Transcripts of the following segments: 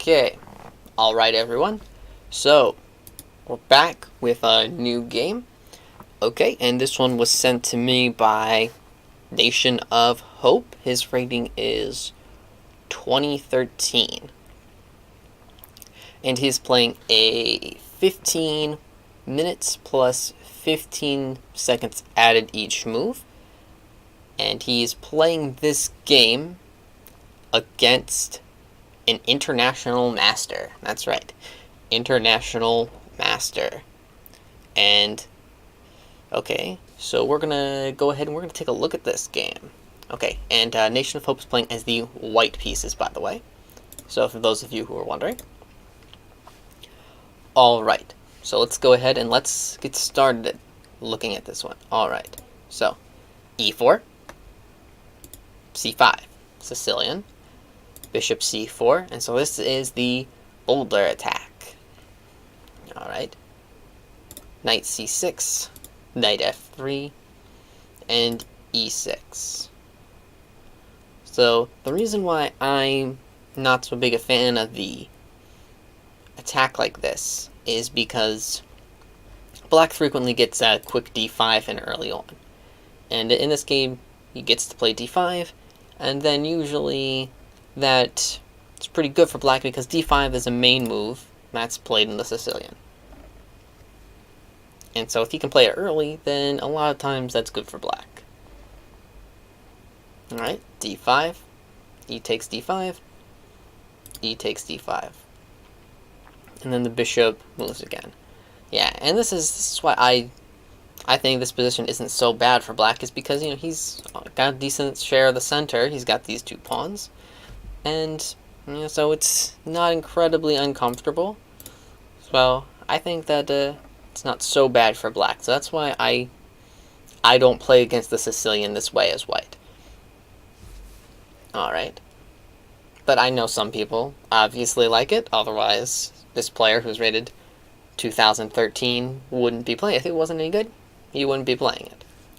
Okay, alright everyone, so we're back with a new game. Okay, and this one was sent to me by NationOfHope. His rating is 2013. And he's playing a 15 minutes plus 15 seconds added each move. And he's playing this game against an international master. That's right. International master. And, okay, so we're going to go ahead and we're going to take a look at this game. Okay, and Nation of Hope is playing as the white pieces, by the way. So for those of you who are wondering. Alright, so let's go ahead and let's get started looking at this one. Alright, so e4, c5, Sicilian, bishop c4, and so this is the boulder attack. Alright, knight c6, knight f3, and e6. So the reason why I'm not so big a fan of the attack like this is because black frequently gets a quick d5 and early on. And in this game, he gets to play d5, and then usually that it's pretty good for black because d5 is a main move that's played in the Sicilian. And so if he can play it early, then a lot of times that's good for black. Alright, d5, e takes d5, e takes d5. And then the bishop moves again. Yeah, and this is why I think this position isn't so bad for black, is because, you know, he's got a decent share of the center. He's got these two pawns. And, you know, so it's not incredibly uncomfortable. So I think that it's not so bad for black. So that's why I don't play against the Sicilian this way as white. Alright. But I know some people obviously like it. Otherwise, this player who's rated 2013 wouldn't be playing it. If it wasn't any good, he wouldn't be playing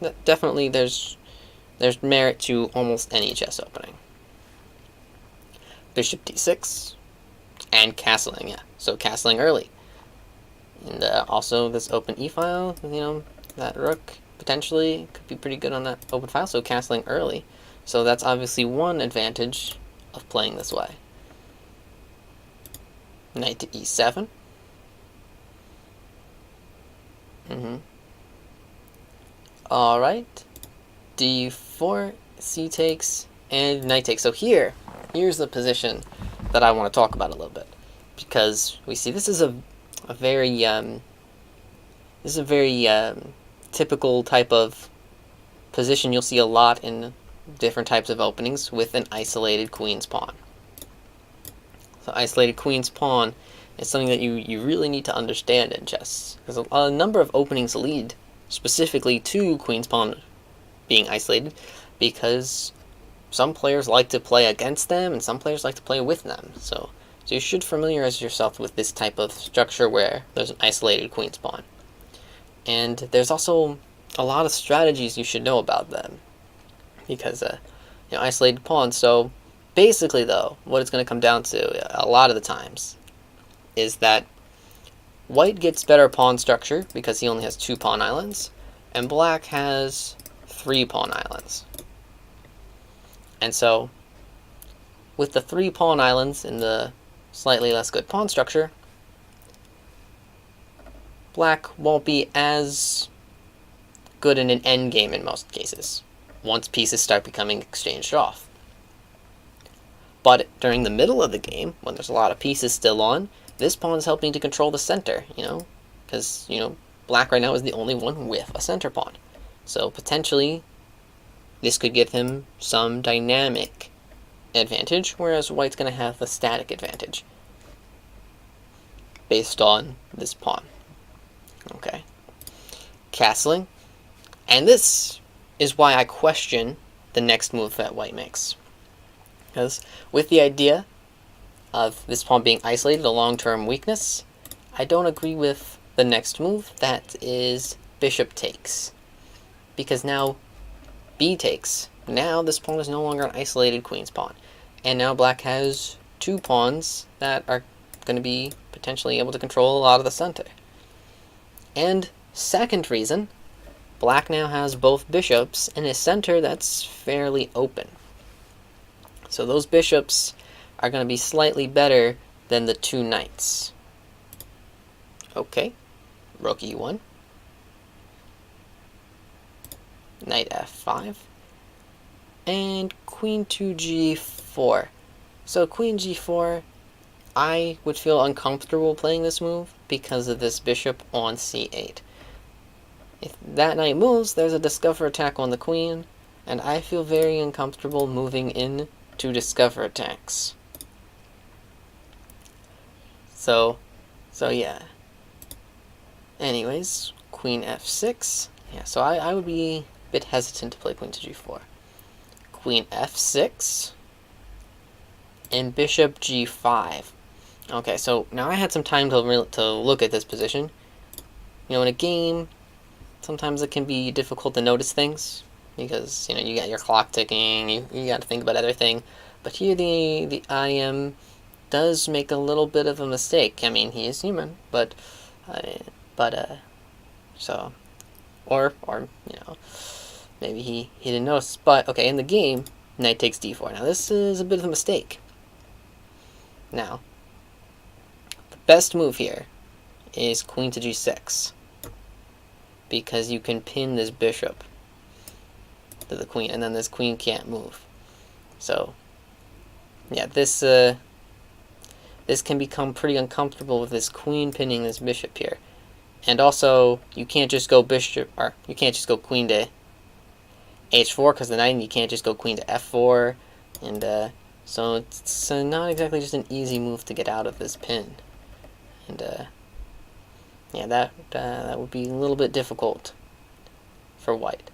it. Definitely, there's merit to almost any chess opening. Bishop d6, and castling, yeah. So castling early. And also this open e-file, you know, that rook potentially could be pretty good on that open file, so castling early. So that's obviously one advantage of playing this way. Knight to e7. Alright. d4, c takes, and knight takes. So here's the position that I want to talk about a little bit. Because we see this is a very typical type of position you'll see a lot in different types of openings with an isolated queen's pawn. So isolated queen's pawn is something that you really need to understand in chess, because a number of openings lead specifically to queen's pawn being isolated, because some players like to play against them and some players like to play with them. So you should familiarize yourself with this type of structure where there's an isolated queen's pawn. And there's also a lot of strategies you should know about them, because you know, isolated pawns. So basically, though, what it's going to come down to a lot of the times is that white gets better pawn structure because he only has 2 pawn islands, and black has 3 pawn islands. And so with the 3 pawn islands in the slightly less good pawn structure, black won't be as good in an endgame in most cases, once pieces start becoming exchanged off. But during the middle of the game, when there's a lot of pieces still on, this pawn is helping to control the center, you know, because, you know, black right now is the only one with a center pawn. So potentially, this could give him some dynamic advantage, whereas white's going to have the static advantage based on this pawn. Okay. Castling. And this is why I question the next move that white makes. Because with the idea of this pawn being isolated, a long-term weakness, I don't agree with the next move, that is bishop takes. Because now b takes. Now this pawn is no longer an isolated queen's pawn. And now black has two pawns that are going to be potentially able to control a lot of the center. And second reason, black now has both bishops in a center that's fairly open. So those bishops are going to be slightly better than the two knights. Okay, rook e1, knight f5, and queen to g4. So queen g4, I would feel uncomfortable playing this move because of this bishop on c8. If that knight moves, there's a discover attack on the queen, and I feel very uncomfortable moving in to discover attacks. So yeah. Anyways, queen f6. Yeah, so I would be a bit hesitant to play queen to g4. Queen f6. And bishop g5. Okay, so now I had some time to look at this position. You know, in a game, sometimes it can be difficult to notice things because, you know, you got your clock ticking, you got to think about everything. But here the IM does make a little bit of a mistake. I mean, he is human, but so, or you know, maybe he didn't notice. But okay, in the game, knight takes d4. Now this is a bit of a mistake. Now, the best move here is queen to g6 because you can pin this bishop to the queen, and then this queen can't move. So, yeah, this can become pretty uncomfortable with this queen pinning this bishop here. And also, you can't just go bishop, or you can't just go queen to h4 because the knight, and you can't just go queen to f4, and so it's not exactly just an easy move to get out of this pin. And yeah, that would be a little bit difficult for white.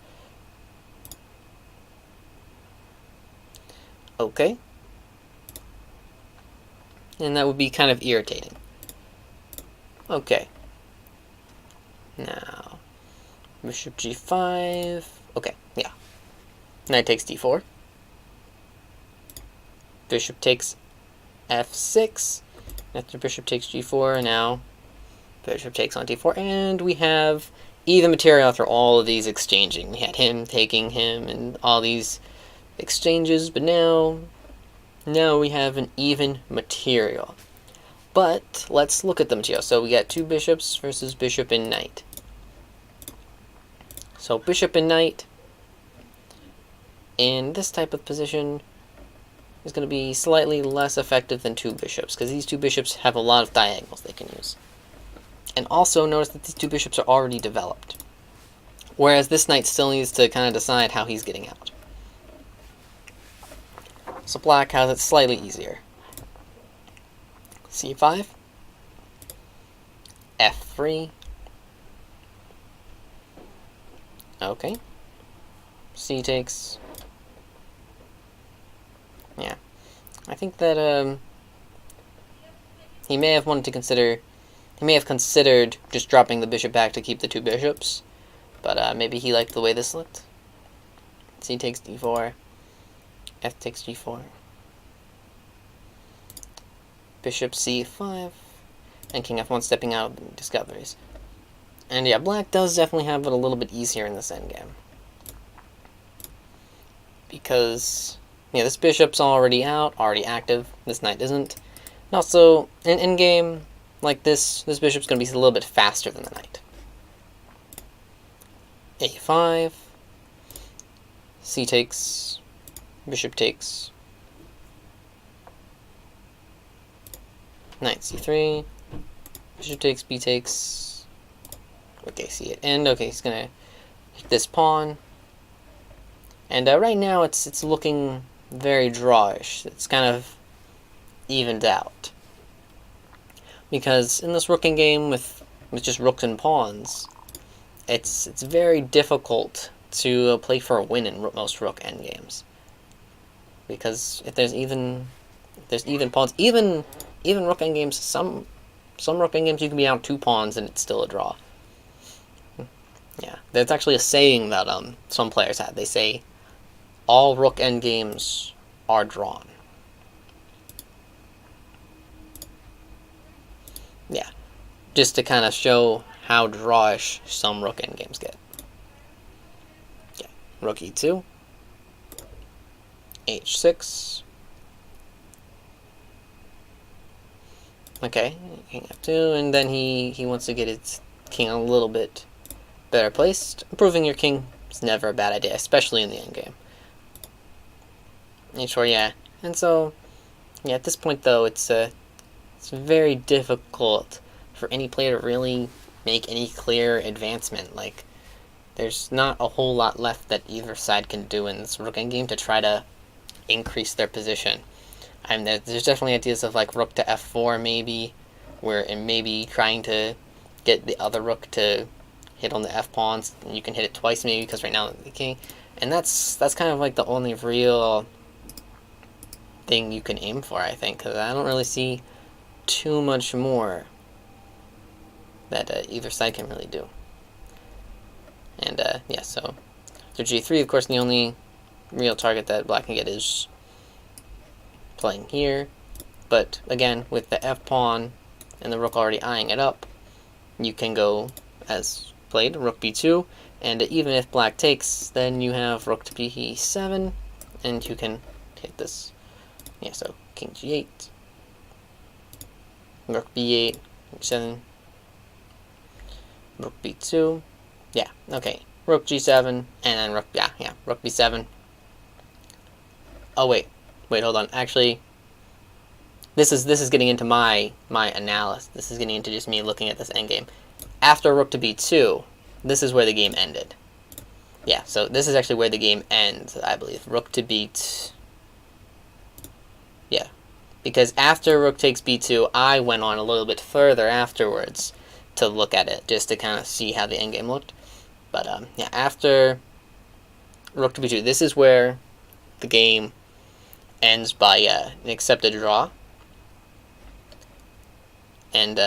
Okay. And that would be kind of irritating. Okay. Now, bishop g5. Okay, yeah. Knight takes d4. Bishop takes f6. After bishop takes g4, and now bishop takes on d4. And we have even material after all of these exchanging. We had him taking him and all these exchanges, but now we have an even material. But let's look at the material. So we got two bishops versus bishop and knight. So bishop and knight in this type of position is going to be slightly less effective than two bishops, because these two bishops have a lot of diagonals they can use. And also notice that these two bishops are already developed, whereas this knight still needs to kind of decide how he's getting out. So black has it slightly easier. c5, f3, okay, c takes. Yeah, I think that he may have considered just dropping the bishop back to keep the two bishops, but maybe he liked the way this looked. C takes d4, f takes g4, bishop c5, and king f1 stepping out of discoveries. And yeah, black does definitely have it a little bit easier in this endgame, because yeah, this bishop's already out, already active. This knight isn't. And also, in endgame like this bishop's going to be a little bit faster than the knight. a5, c takes, bishop takes, knight c3, bishop takes, b takes. Okay, c8, and okay, he's going to hit this pawn. And right now it's looking very drawish. It's kind of evened out, because in this rooking game with just rooks and pawns, it's very difficult to play for a win in most rook endgames, because if there's even pawns, even rook endgames, some rook endgames you can be out 2 pawns and it's still a draw. Yeah, there's actually a saying that some players had. They say all rook endgames are drawn. yeah, just to kind of show how drawish some rook endgames get. Yeah, rook e2, h6. Okay, king f2, and then he wants to get his king a little bit better placed. Improving your king is never a bad idea, especially in the endgame. h4, yeah. And so, yeah, at this point though, it's very difficult for any player to really make any clear advancement. Like, there's not a whole lot left that either side can do in this rook endgame to try to increase their position. I mean, there's definitely ideas of like rook to f4 maybe, where it may be trying to get the other rook to hit on the f pawns, and you can hit it twice maybe because right now the king, and that's kind of like the only real thing you can aim for, I think, because I don't really see too much more that either side can really do. And yeah, so g3, of course, the only real target that black can get is playing here. But again, with the f pawn and the rook already eyeing it up, you can go as played, rook b2, and even if black takes, then you have rook to b7, and you can hit this. Yeah, so king g8, rook b8, h7, rook b2. Yeah, okay, rook g7, and then rook, yeah, rook b7. Oh wait, hold on. Actually, this is getting into my analysis. This is getting into just me looking at this endgame. After rook to b2, this is where the game ended. Yeah, so this is actually where the game ends, I believe. Rook to b2. Yeah, because after rook takes b2, I went on a little bit further afterwards to look at it, just to kind of see how the endgame looked. But yeah, after rook to b2, this is where the game ends by an accepted draw. And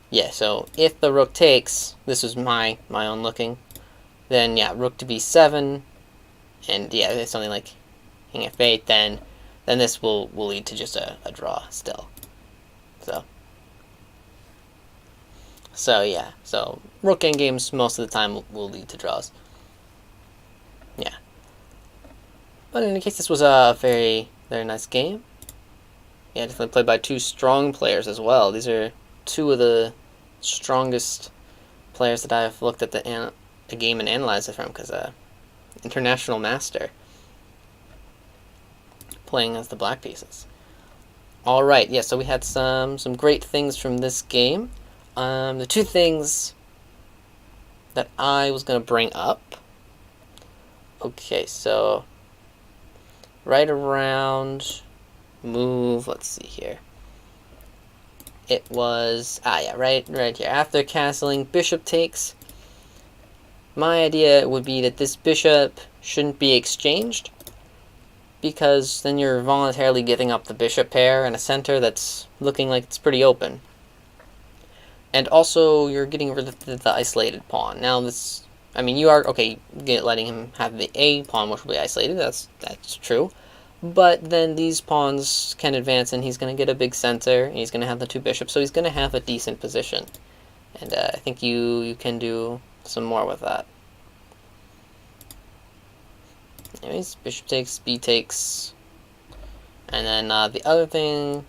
yeah, so if the rook takes, this was my own looking, then yeah, rook to b7, and yeah, it's something like king f8, then this will lead to just a draw still. So yeah, so rook endgames most of the time will lead to draws. Yeah. But in any case, this was a very nice game. Yeah, definitely played by two strong players as well. These are two of the strongest players that I've looked at the game and analyzed it from, because international master playing as the black pieces. All right, yeah, so we had some great things from this game. The two things that I was going to bring up. Okay, so right around move, let's see here. It was, yeah, right here. After castling, bishop takes. My idea would be that this bishop shouldn't be exchanged, because then you're voluntarily giving up the bishop pair in a center that's looking like it's pretty open. And also, you're getting rid of the isolated pawn. Now, this, I mean, you are, okay, letting him have the A pawn, which will be isolated, that's true. But then these pawns can advance, and he's going to get a big center, and he's going to have the two bishops, so he's going to have a decent position. And I think you can do some more with that. Anyways, bishop takes, b takes. And then the other thing,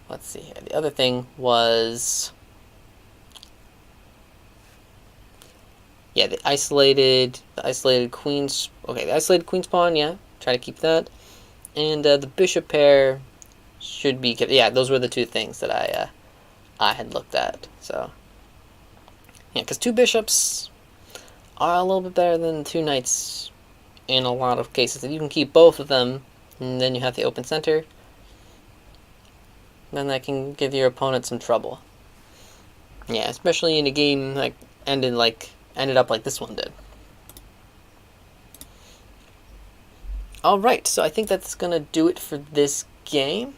let's see here. The other thing was, yeah, the isolated queen's, okay, the isolated queen's pawn, yeah, try to keep that. And the bishop pair should be kept. Yeah, those were the two things that I had looked at. So, yeah, because two bishops are a little bit better than two knights in a lot of cases. If you can keep both of them, and then you have the open center, then that can give your opponent some trouble. Yeah, especially in a game like ended up like this one did. Alright, so I think that's gonna do it for this game.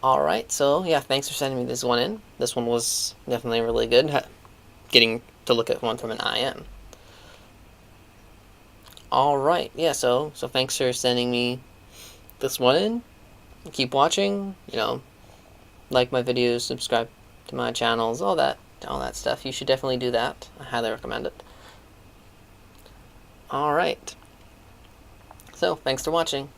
Alright, so yeah, thanks for sending me this one in. This one was definitely really good, getting to look at one from an IM. Alright, yeah, so thanks for sending me this one in. Keep watching, you know, like my videos, subscribe to my channels, all that stuff. You should definitely do that. I highly recommend it. Alright. So, thanks for watching.